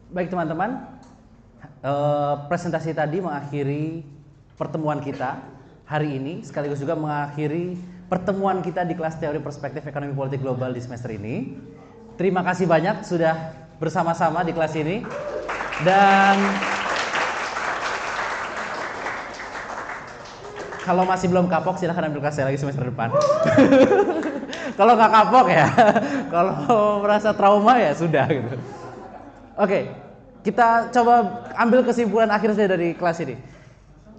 Baik teman-teman, presentasi tadi mengakhiri pertemuan kita hari ini, sekaligus juga mengakhiri pertemuan kita di kelas teori perspektif ekonomi politik global di semester ini. Terima kasih banyak sudah bersama-sama di kelas ini. Dan kalau masih belum kapok, silahkan ambil kelas saya lagi semester depan. Kalau nggak kapok ya, kalau merasa trauma ya sudah gitu. Oke, kita coba ambil kesimpulan akhir saja dari kelas ini.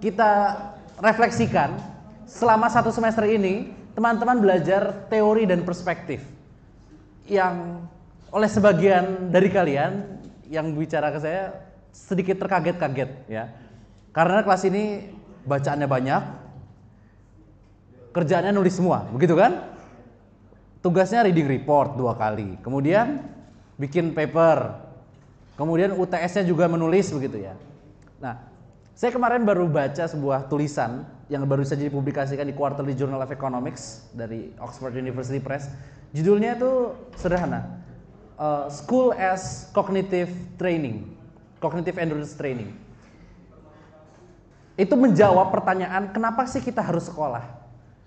Kita refleksikan, selama satu semester ini, teman-teman belajar teori dan perspektif. Yang oleh sebagian dari kalian yang bicara ke saya sedikit terkaget-kaget ya. Karena kelas ini bacaannya banyak, kerjaannya nulis semua, begitu kan? Tugasnya reading report 2 kali, kemudian bikin paper, kemudian UTS-nya juga menulis begitu ya. Nah, saya kemarin baru baca sebuah tulisan yang baru saja dipublikasikan di Quarterly Journal of Economics dari Oxford University Press. Judulnya itu sederhana, School as Cognitive Training, Cognitive Endurance Training. Itu menjawab pertanyaan kenapa sih kita harus sekolah.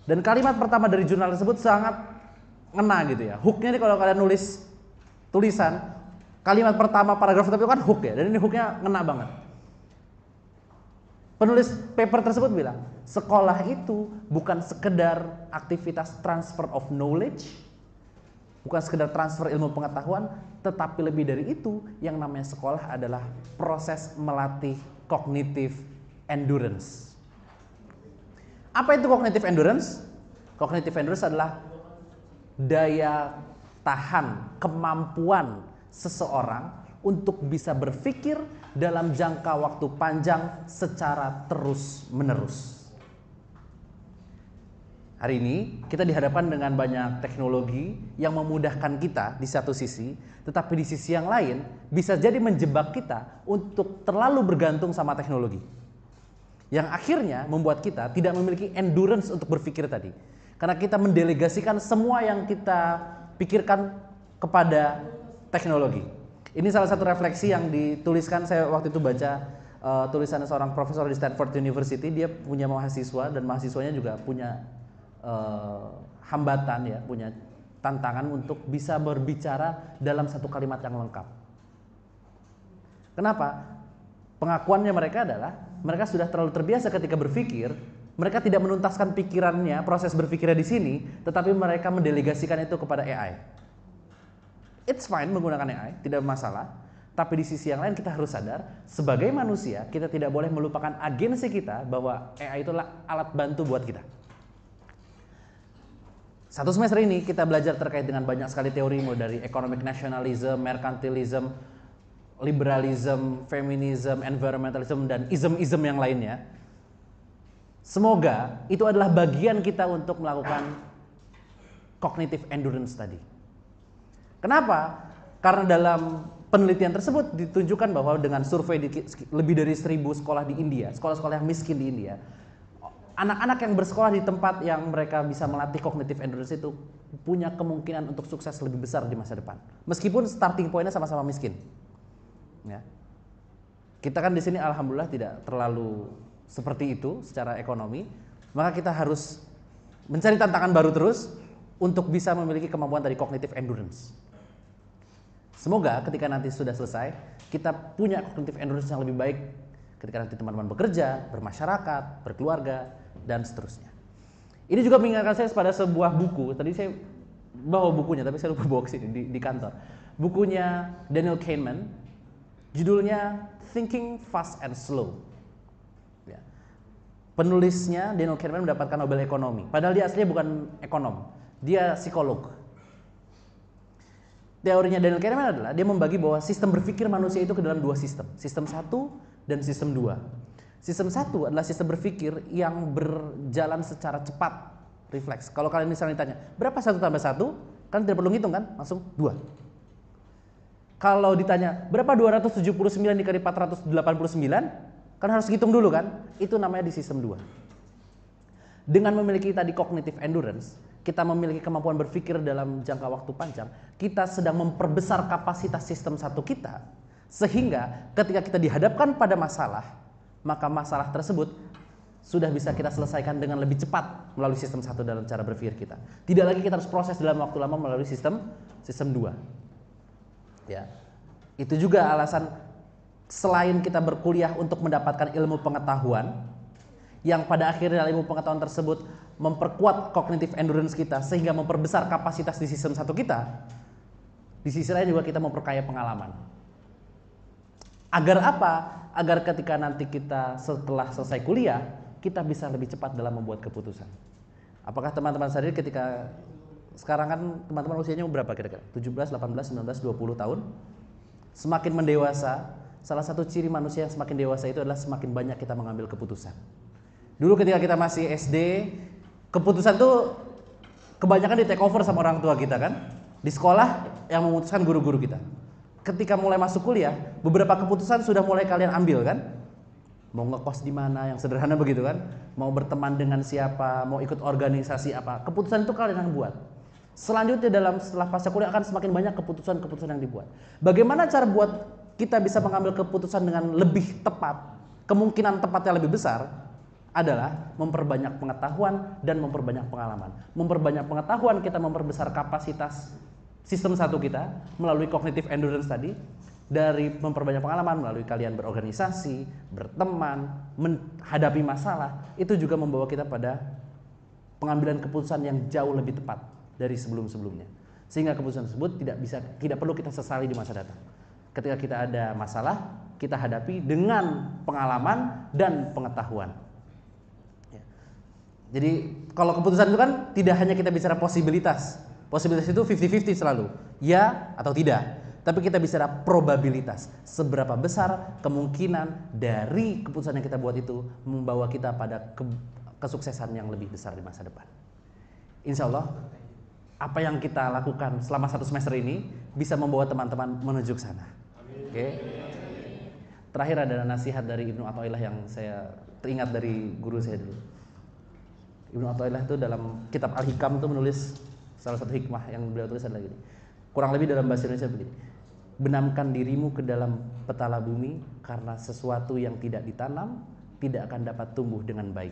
Dan kalimat pertama dari jurnal tersebut sangat ngena gitu ya. Hooknya nih kalau kalian nulis tulisan, kalimat pertama paragraf itu kan hook ya, dan ini hooknya ngena banget. Penulis paper tersebut bilang, sekolah itu bukan sekedar aktivitas transfer of knowledge, bukan sekedar transfer ilmu pengetahuan, tetapi lebih dari itu, yang namanya sekolah adalah proses melatih cognitive endurance. Apa itu cognitive endurance? Cognitive endurance adalah daya tahan, kemampuan seseorang untuk bisa berpikir dalam jangka waktu panjang secara terus-menerus. Hari ini kita dihadapkan dengan banyak teknologi yang memudahkan kita di satu sisi, tetapi di sisi yang lain bisa jadi menjebak kita untuk terlalu bergantung sama teknologi. Yang akhirnya membuat kita tidak memiliki endurance untuk berpikir tadi. Karena kita mendelegasikan semua yang kita pikirkan kepada teknologi. Ini salah satu refleksi yang dituliskan, saya waktu itu baca tulisan seorang profesor di Stanford University. Dia punya mahasiswa dan mahasiswanya juga punya hambatan ya, punya tantangan untuk bisa berbicara dalam satu kalimat yang lengkap. Kenapa? Pengakuannya mereka adalah mereka sudah terlalu terbiasa ketika berpikir. Mereka tidak menuntaskan pikirannya, proses berpikirnya di sini, tetapi mereka mendelegasikan itu kepada AI. It's fine menggunakan AI, tidak masalah. Tapi di sisi yang lain kita harus sadar, sebagai manusia kita tidak boleh melupakan agensi kita bahwa AI itulah alat bantu buat kita. Satu semester ini kita belajar terkait dengan banyak sekali teori, mulai dari economic nationalism, mercantilism, liberalism, feminism, environmentalism, dan ism-ism yang lainnya. Semoga itu adalah bagian kita untuk melakukan cognitive endurance tadi. Kenapa? Karena dalam penelitian tersebut ditunjukkan bahwa dengan survei di lebih dari 1000 sekolah di India, sekolah-sekolah yang miskin di India, anak-anak yang bersekolah di tempat yang mereka bisa melatih cognitive endurance itu punya kemungkinan untuk sukses lebih besar di masa depan. Meskipun starting point-nya sama-sama miskin. Ya. Kita kan di sini alhamdulillah tidak terlalu seperti itu secara ekonomi, maka kita harus mencari tantangan baru terus untuk bisa memiliki kemampuan dari cognitive endurance. Semoga ketika nanti sudah selesai, kita punya cognitive endurance yang lebih baik ketika nanti teman-teman bekerja, bermasyarakat, berkeluarga, dan seterusnya. Ini juga mengingatkan saya pada sebuah buku. Tadi saya bawa bukunya, tapi saya lupa bawa ke sini di kantor. Bukunya Daniel Kahneman, judulnya Thinking Fast and Slow. Ya. Penulisnya Daniel Kahneman mendapatkan Nobel Ekonomi. Padahal dia aslinya bukan ekonom, dia psikolog. Teorinya Daniel Kahneman adalah dia membagi bahwa sistem berpikir manusia itu ke dalam 2 sistem. Sistem 1 dan sistem 2. Sistem 1 adalah sistem berpikir yang berjalan secara cepat, refleks. Kalau kalian misalnya ditanya, berapa 1 tambah 1? Kan tidak perlu ngitung kan? Langsung 2. Kalau ditanya, berapa 279 dikali 489? Kan harus hitung dulu kan? Itu namanya di sistem 2. Dengan memiliki tadi cognitive endurance, kita memiliki kemampuan berpikir dalam jangka waktu panjang, kita sedang memperbesar kapasitas sistem 1 kita, Sehingga ketika kita dihadapkan pada masalah, maka masalah tersebut sudah bisa kita selesaikan dengan lebih cepat melalui sistem 1 dalam cara berpikir kita. Tidak lagi kita harus proses dalam waktu lama melalui sistem 2. Ya. Itu juga alasan selain kita berkuliah untuk mendapatkan ilmu pengetahuan, yang pada akhirnya ilmu pengetahuan tersebut memperkuat cognitive endurance kita sehingga memperbesar kapasitas di sistem 1 kita. Di sisi lain juga kita memperkaya pengalaman. Agar apa? Agar ketika nanti kita setelah selesai kuliah, kita bisa lebih cepat dalam membuat keputusan. Apakah teman-teman sadar ketika sekarang kan teman-teman usianya berapa kira-kira? 17, 18, 19, 20 tahun. Semakin mendewasa, salah satu ciri manusia yang semakin dewasa itu adalah semakin banyak kita mengambil keputusan. Dulu ketika kita masih SD, keputusan tuh kebanyakan di take over sama orang tua kita kan. Di sekolah yang memutuskan guru-guru kita. Ketika mulai masuk kuliah, beberapa keputusan sudah mulai kalian ambil kan? Mau ngekos di mana, yang sederhana begitu kan? Mau berteman dengan siapa, mau ikut organisasi apa? Keputusan itu kalian yang buat. Selanjutnya setelah pasca kuliah akan semakin banyak keputusan-keputusan yang dibuat. Bagaimana cara buat kita bisa mengambil keputusan dengan lebih tepat, kemungkinan tepatnya lebih besar adalah memperbanyak pengetahuan dan memperbanyak pengalaman. Memperbanyak pengetahuan kita memperbesar kapasitas sistem 1 kita melalui cognitive endurance tadi, dari memperbanyak pengalaman melalui kalian berorganisasi, berteman, menghadapi masalah, itu juga membawa kita pada pengambilan keputusan yang jauh lebih tepat dari sebelum-sebelumnya. Sehingga keputusan tersebut tidak perlu kita sesali di masa datang. Ketika kita ada masalah, kita hadapi dengan pengalaman dan pengetahuan. Ya. Jadi kalau keputusan itu kan tidak hanya kita bicara posibilitas. Posibilitas itu 50-50 selalu, ya atau tidak. Tapi kita bicara probabilitas, seberapa besar kemungkinan dari keputusan yang kita buat itu membawa kita pada kesuksesan yang lebih besar di masa depan. Insya Allah, apa yang kita lakukan selama 1 semester ini bisa membawa teman-teman menuju ke sana. Oke. Terakhir ada nasihat dari Ibnu Athaillah yang saya teringat dari guru saya dulu. Ibnu Athaillah itu dalam kitab Al-Hikam itu menulis salah satu hikmah yang beliau tulis adalah gini. Kurang lebih dalam bahasa Indonesia begini. Benamkan dirimu ke dalam petala bumi karena sesuatu yang tidak ditanam tidak akan dapat tumbuh dengan baik.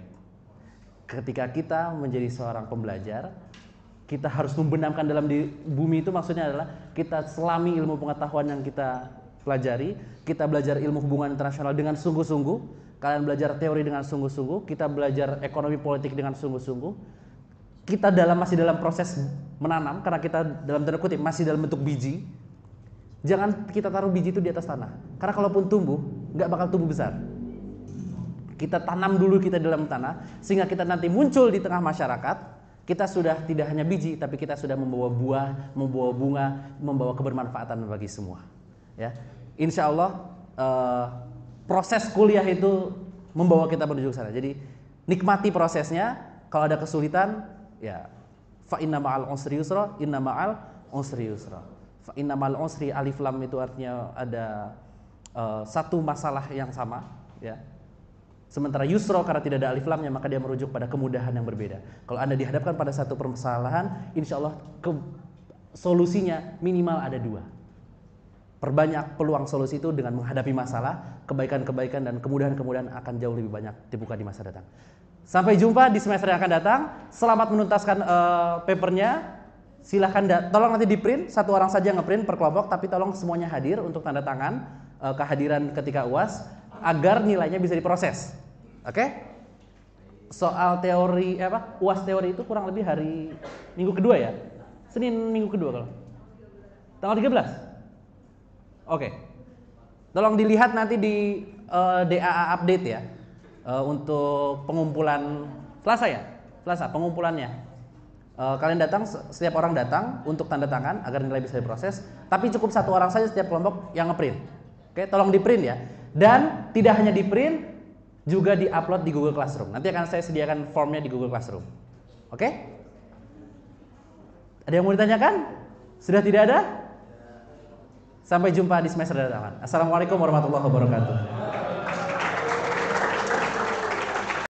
Ketika kita menjadi seorang pembelajar, kita harus membenamkan dalam bumi itu maksudnya adalah kita selami ilmu pengetahuan yang kita pelajari, kita belajar ilmu hubungan internasional dengan sungguh-sungguh, kalian belajar teori dengan sungguh-sungguh, kita belajar ekonomi politik dengan sungguh-sungguh. Kita masih dalam proses menanam karena kita dalam tanda kutip masih dalam bentuk biji. Jangan kita taruh biji itu di atas tanah. Karena kalaupun tumbuh, nggak bakal tumbuh besar. Kita tanam dulu kita dalam tanah sehingga kita nanti muncul di tengah masyarakat. Kita sudah tidak hanya biji, tapi kita sudah membawa buah, membawa bunga, membawa kebermanfaatan bagi semua. Ya, insya Allah proses kuliah itu membawa kita menuju ke sana. Jadi nikmati prosesnya. Kalau ada kesulitan, ya, fa inna ma'al usri yusra, inna ma'al usri yusra. Fa inna ma'al usri, alif lam itu artinya ada satu masalah yang sama, ya. Sementara yusra karena tidak ada alif lamnya maka dia merujuk pada kemudahan yang berbeda. Kalau Anda dihadapkan pada satu permasalahan, insya Allah solusinya minimal ada 2. Perbanyak peluang solusi itu dengan menghadapi masalah, kebaikan-kebaikan dan kemudahan-kemudahan akan jauh lebih banyak dibuka di masa datang. Sampai jumpa di semester yang akan datang. Selamat menuntaskan papernya. Silahkan tolong nanti di print, 1 orang saja ngeprint per kelompok, tapi tolong semuanya hadir untuk tanda tangan kehadiran ketika UAS agar nilainya bisa diproses. Oke? Soal teori UAS teori itu kurang lebih hari minggu kedua ya. Senin minggu kedua kalau. Tanggal 13. Oke. Tolong dilihat nanti di DAA update ya. Untuk pengumpulan Selasa pengumpulannya. Kalian datang, setiap orang datang untuk tanda tangan agar nilai bisa diproses. Tapi cukup 1 orang saja setiap kelompok yang ngeprint. Oke, tolong di print ya. Dan tidak hanya di print, juga di upload di Google Classroom. Nanti akan saya sediakan formnya di Google Classroom. Oke? Ada yang mau ditanyakan? Sudah tidak ada? Sampai jumpa di semester datang. Assalamualaikum warahmatullahi wabarakatuh.